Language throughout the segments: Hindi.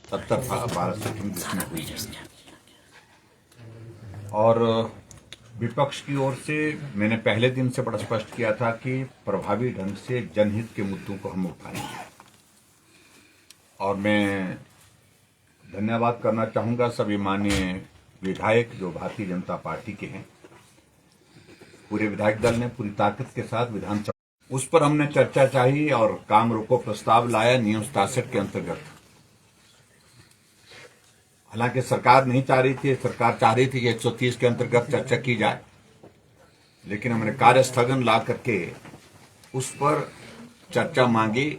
70 था भारत सिटिंग जिसमें हुई है। और विपक्ष की ओर से मैंने पहले दिन से बड़ा स्पष्ट किया था कि प्रभावी ढंग से जनहित के मुद्दों को हम उठाएंगे। और मैं धन्यवाद करना चाहूंगा सभी माननीय विधायक जो भारतीय जनता पार्टी के हैं। पूरे विधायक दल ने पूरी ताकत के साथ विधानसभा उस पर हमने चर्चा चाही और काम रोको प्रस्ताव लाया नियम 67 के अंतर्गत। हालांकि सरकार नहीं चाह रही थी, सरकार चाह रही थी कि 130 के अंतर्गत चर्चा की जाए, लेकिन हमने कार्य स्थगन ला करके उस पर चर्चा मांगी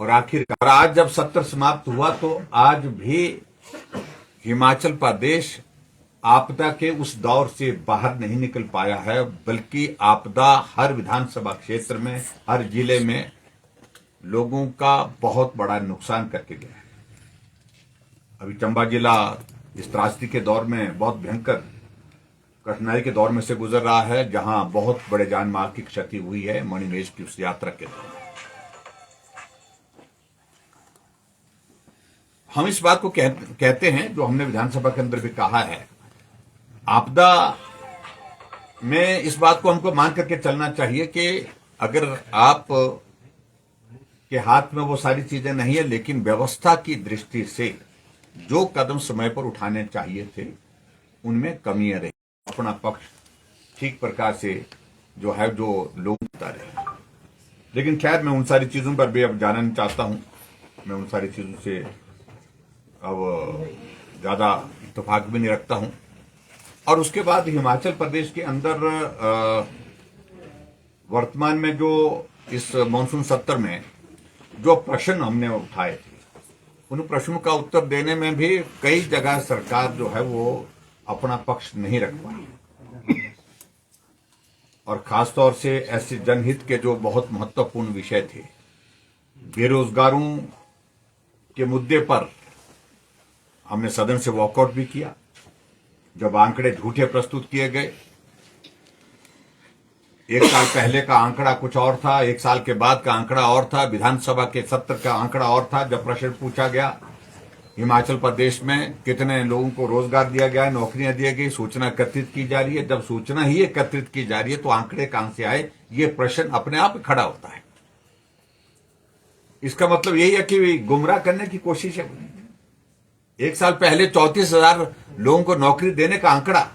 और आखिरकार आज जब सत्र समाप्त हुआ तो आज भी हिमाचल प्रदेश आपदा के उस दौर से बाहर नहीं निकल पाया है, बल्कि आपदा हर विधानसभा क्षेत्र में, हर जिले में लोगों का बहुत बड़ा नुकसान करके गया है। अभी चंबा जिला इस त्रासदी के दौर में बहुत भयंकर कठिनाई के दौर में से गुजर रहा है, जहां बहुत बड़े जान माल की क्षति हुई है मणिमहेश की उस यात्रा के दौरान। हम इस बात को कहते हैं जो हमने विधानसभा के अंदर भी कहा है, आपदा में इस बात को हमको मान करके चलना चाहिए कि अगर आप के हाथ में वो सारी चीजें नहीं है, लेकिन व्यवस्था की दृष्टि से जो कदम समय पर उठाने चाहिए थे उनमें कमियां रही। अपना पक्ष ठीक प्रकार से जो है जो लोग बता रहे हैं, लेकिन खैर मैं उन सारी चीजों पर भी अब जाना नहीं चाहता हूं। मैं उन सारी चीजों से अब ज्यादा इत्तेफाक भी नहीं रखता हूं। और उसके बाद हिमाचल प्रदेश के अंदर वर्तमान में जो इस मानसून सत्र में जो प्रश्न हमने उठाए थे, उन प्रश्नों का उत्तर देने में भी कई जगह सरकार जो है वो अपना पक्ष नहीं रख पाई। और खासतौर से ऐसे जनहित के जो बहुत महत्वपूर्ण विषय थे, बेरोजगारों के मुद्दे पर हमने सदन से वॉकआउट भी किया। जब आंकड़े झूठे प्रस्तुत किए गए, एक साल पहले का आंकड़ा कुछ और था, एक साल के बाद का आंकड़ा और था, विधानसभा के सत्र का आंकड़ा और था। जब प्रश्न पूछा गया हिमाचल प्रदेश में कितने लोगों को रोजगार दिया गया, नौकरियां दी गई, सूचना एकत्रित की जा रही है, जब सूचना ही एकत्रित की जा रही है तो आंकड़े कहां से आए, ये प्रश्न अपने आप खड़ा होता है। इसका मतलब यही है कि गुमराह करने की कोशिश है। एक साल पहले 34,000 लोगों को नौकरी देने का आंकड़ा,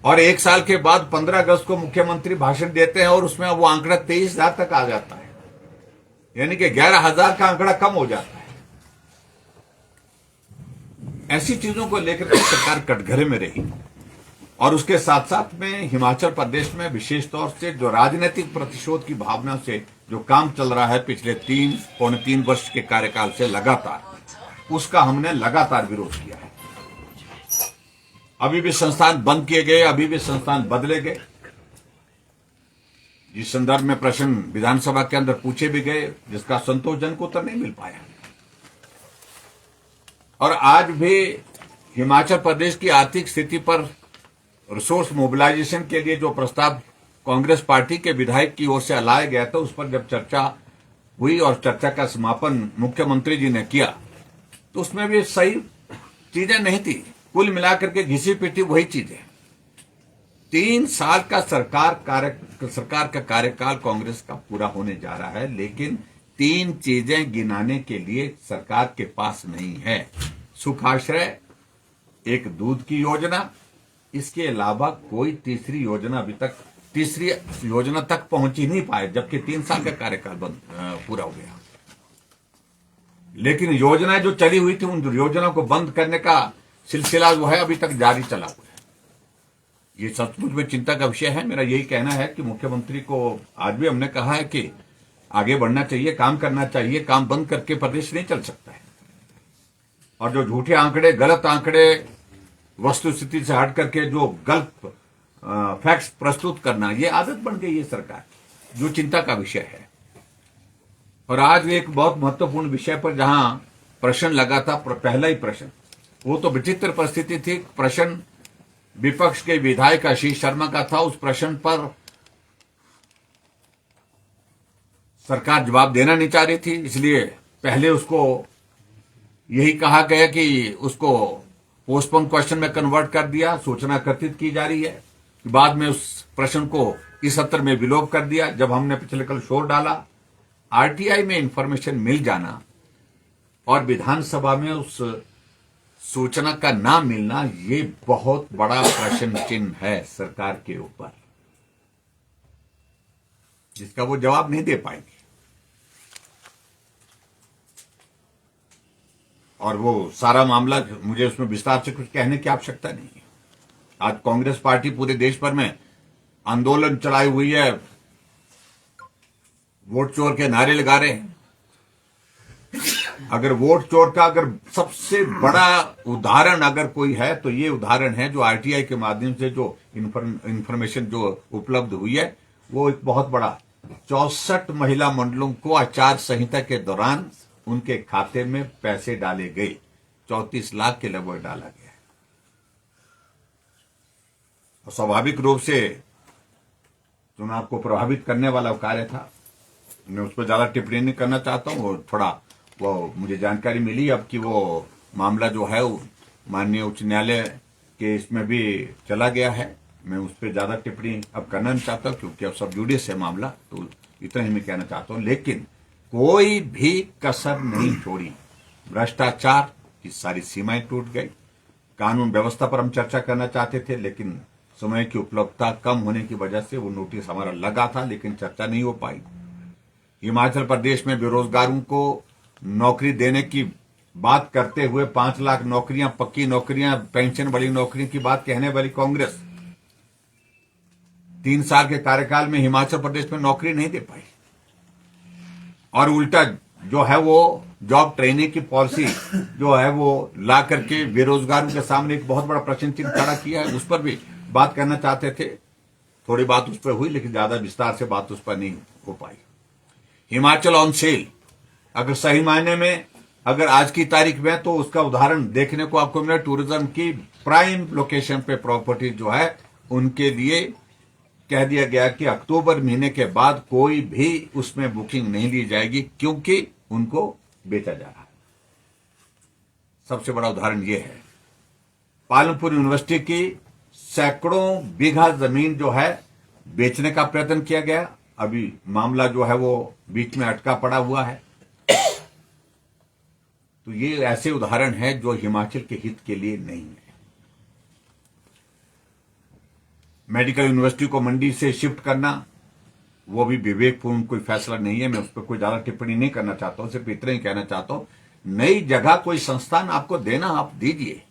और एक साल के बाद 15 अगस्त को मुख्यमंत्री भाषण देते हैं और उसमें वो आंकड़ा 23,000 तक आ जाता है, यानी कि 11,000 का आंकड़ा कम हो जाता है। ऐसी चीजों को लेकर के सरकार कटघरे में रही। और उसके साथ साथ में हिमाचल प्रदेश में विशेष तौर से जो राजनीतिक प्रतिशोध की भावना से जो काम चल रहा है पिछले 3 वर्ष के कार्यकाल से लगातार, उसका हमने लगातार विरोध किया है। अभी भी संस्थान बंद किए गए, अभी भी संस्थान बदले गए, जिस संदर्भ में प्रश्न विधानसभा के अंदर पूछे भी गए जिसका संतोषजनक उत्तर नहीं मिल पाया। और आज भी हिमाचल प्रदेश की आर्थिक स्थिति पर रिसोर्स मोबिलाइजेशन के लिए जो प्रस्ताव कांग्रेस पार्टी के विधायक की ओर से लाया गया था, उस पर जब चर्चा हुई और चर्चा का समापन मुख्यमंत्री जी ने किया, तो उसमें भी सही चीजें नहीं थी। कुल मिलाकर के घिसी पिटी वही चीजें। 3 साल का सरकार का कार्यकाल कांग्रेस का पूरा होने जा रहा है, लेकिन 3 चीजें गिनाने के लिए सरकार के पास नहीं है। सुखाश्रय, एक दूध की योजना, इसके अलावा कोई तीसरी योजना तक पहुंच ही नहीं पाए, जबकि 3 साल का कार्यकाल पूरा हो गया। लेकिन योजनाएं जो चली हुई थी, उन योजनाओं को बंद करने का सिलसिला जो है अभी तक जारी चला हुआ है। ये सचमुच में चिंता का विषय है। मेरा यही कहना है कि मुख्यमंत्री को आज भी हमने कहा है कि आगे बढ़ना चाहिए, काम करना चाहिए। काम बंद करके प्रदेश नहीं चल सकता है। और जो झूठे आंकड़े, गलत आंकड़े, वस्तुस्थिति से हट करके जो गलत फैक्ट्स प्रस्तुत करना, ये आदत बन गई है सरकार की, जो चिंता का विषय है। और आज एक बहुत महत्वपूर्ण विषय पर जहां प्रश्न लगा था, पहला ही प्रश्न, वो तो विचित्र परिस्थिति थी। प्रश्न विपक्ष के विधायक आशीष शर्मा का था। उस प्रश्न पर सरकार जवाब देना नहीं चाह रही थी, इसलिए पहले उसको यही कहा गया कि उसको पोस्टपोन क्वेश्चन में कन्वर्ट कर दिया, सूचना एकत्रित की जा रही है। बाद में उस प्रश्न को इस सत्र में विलोप कर दिया। जब हमने पिछले कल शोर डाला, आरटीआई में इंफॉर्मेशन मिल जाना और विधानसभा में उस सूचना का ना मिलना, ये बहुत बड़ा प्रश्न चिन्ह है सरकार के ऊपर, जिसका वो जवाब नहीं दे पाएंगे। और वो सारा मामला, मुझे उसमें विस्तार से कुछ कहने की आवश्यकता नहीं है। आज कांग्रेस पार्टी पूरे देश भर में आंदोलन चलाई हुई है, वोट चोर के नारे लगा रहे हैं। अगर वोट चोर का अगर सबसे बड़ा उदाहरण अगर कोई है तो ये उदाहरण है जो आरटीआई के माध्यम से जो इंफॉर्मेशन जो उपलब्ध हुई है, वो एक बहुत बड़ा 64 महिला मंडलों को आचार संहिता के दौरान उनके खाते में पैसे डाले गए। 34 लाख के लगभग डाला गया। और स्वाभाविक रूप से चुनाव को प्रभावित करने वाला कार्य था। मैं उस पर ज्यादा टिप्पणी नहीं करना चाहता हूं। और थोड़ा वो मुझे जानकारी मिली अब कि वो मामला जो है माननीय उच्च न्यायालय के इसमें भी चला गया है। मैं उस पर ज्यादा टिप्पणी अब करना नहीं चाहता क्योंकि अब सब जुडिस है मामला, तो इतना ही मैं कहना चाहता हूं। लेकिन कोई भी कसर नहीं छोड़ी। भ्रष्टाचार की सारी सीमाएं टूट गई। कानून व्यवस्था पर हम चर्चा करना चाहते थे, लेकिन समय की उपलब्धता कम होने की वजह से वो नोटिस हमारा लगा था, लेकिन चर्चा नहीं हो पाई। हिमाचल प्रदेश में बेरोजगारों को नौकरी देने की बात करते हुए 5 लाख नौकरियां, पक्की नौकरियां, पेंशन वाली नौकरियों की बात कहने वाली कांग्रेस 3 साल के कार्यकाल में हिमाचल प्रदेश में नौकरी नहीं दे पाई। और उल्टा जो है वो जॉब ट्रेनिंग की पॉलिसी जो है वो ला करके बेरोजगारों के सामने एक बहुत बड़ा प्रश्न चिन्ह खड़ा किया है। उस पर भी बात करना चाहते थे। थोड़ी बात उस पर हुई, लेकिन ज्यादा विस्तार से बात उस पर नहीं हो पाई। हिमाचल ऑन सेल, अगर सही मायने में अगर आज की तारीख में, तो उसका उदाहरण देखने को आपको मिला। टूरिज्म की प्राइम लोकेशन पे प्रॉपर्टी जो है उनके लिए कह दिया गया कि अक्टूबर महीने के बाद कोई भी उसमें बुकिंग नहीं ली जाएगी क्योंकि उनको बेचा जा रहा है। सबसे बड़ा उदाहरण यह है। पालमपुर यूनिवर्सिटी की सैकड़ों बीघा जमीन जो है बेचने का प्रयत्न किया गया। अभी मामला जो है वो बीच में अटका पड़ा हुआ है। तो ये ऐसे उदाहरण है जो हिमाचल के हित के लिए नहीं है। मेडिकल यूनिवर्सिटी को मंडी से शिफ्ट करना, वो भी विवेकपूर्ण कोई फैसला नहीं है। मैं उस पर कोई ज्यादा टिप्पणी नहीं करना चाहता हूं, सिर्फ इतना ही कहना चाहता हूं, नई जगह कोई संस्थान आपको देना आप दीजिए,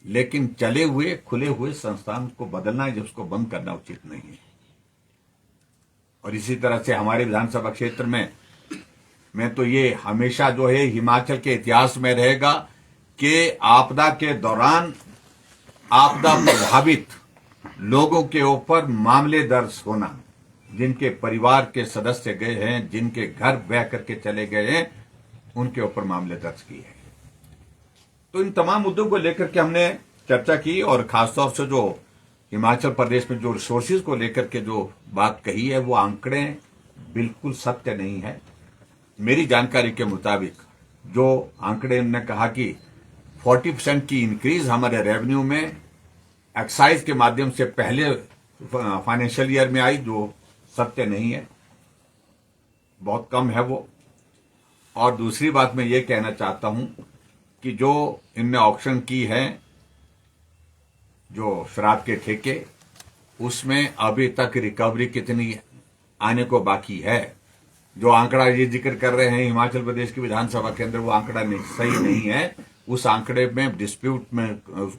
लेकिन चले हुए खुले हुए संस्थान को बदलना है, उसको बंद करना उचित नहीं है। और इसी तरह से हमारे विधानसभा क्षेत्र में तो ये हमेशा जो है हिमाचल के इतिहास में रहेगा कि आपदा के दौरान आपदा प्रभावित लोगों के ऊपर मामले दर्ज होना, जिनके परिवार के सदस्य गए हैं, जिनके घर बह करके चले गए हैं, उनके ऊपर मामले दर्ज किए हैं। तो इन तमाम मुद्दों को लेकर के हमने चर्चा की। और खासतौर से जो हिमाचल प्रदेश में जो रिसोर्सेज को लेकर के जो बात कही है, वो आंकड़े बिल्कुल सत्य नहीं है। मेरी जानकारी के मुताबिक जो आंकड़े उन्होंने कहा कि 40% की इंक्रीज हमारे रेवेन्यू में एक्साइज के माध्यम से पहले फाइनेंशियल ईयर में आई, जो सत्य नहीं है, बहुत कम है वो। और दूसरी बात मैं ये कहना चाहता हूं कि जो इनने ऑक्शन की है जो शराब के ठेके, उसमें अभी तक रिकवरी कितनी आने को बाकी है। जो आंकड़ा ये जिक्र कर रहे हैं हिमाचल प्रदेश की विधानसभा के अंदर, वो आंकड़ा सही नहीं है। उस आंकड़े में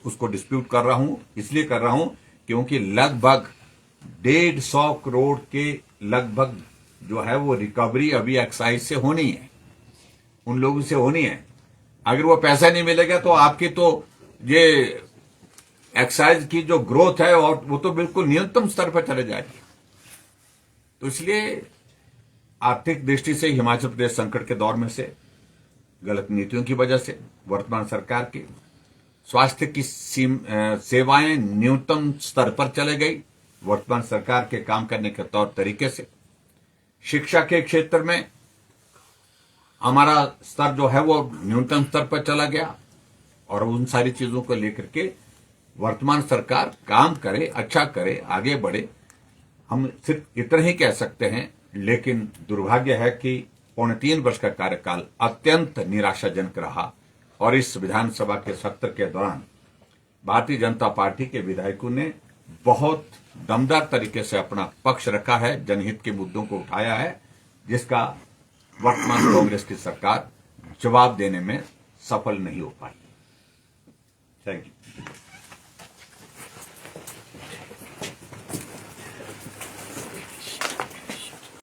उसको डिस्प्यूट कर रहा हूं। इसलिए कर रहा हूं क्योंकि लगभग 150 करोड़ के लगभग जो है वो रिकवरी अभी एक्साइज से होनी है, उन लोगों से होनी है। अगर वो पैसा नहीं मिलेगा तो आपकी तो ये एक्साइज की जो ग्रोथ है और वो तो बिल्कुल न्यूनतम स्तर पर चले जाएगी। तो इसलिए आर्थिक दृष्टि से हिमाचल प्रदेश संकट के दौर में से, गलत नीतियों की वजह से, वर्तमान सरकार की स्वास्थ्य की सेवाएं न्यूनतम स्तर पर चले गई वर्तमान सरकार के काम करने के तौर तरीके से। शिक्षा के क्षेत्र में हमारा स्तर जो है वो न्यूनतम स्तर पर चला गया, और उन सारी चीजों को लेकर के वर्तमान सरकार काम करे, अच्छा करे, आगे बढ़े, हम सिर्फ इतना ही कह सकते हैं। लेकिन दुर्भाग्य है कि 3.25 वर्ष का कार्यकाल अत्यंत निराशाजनक रहा, और इस विधानसभा के सत्र के दौरान भारतीय जनता पार्टी के विधायकों ने बहुत दमदार तरीके से अपना पक्ष रखा है, जनहित के मुद्दों को उठाया है, जिसका वर्तमान कांग्रेस की सरकार जवाब देने में सफल नहीं हो पाई। Thank you.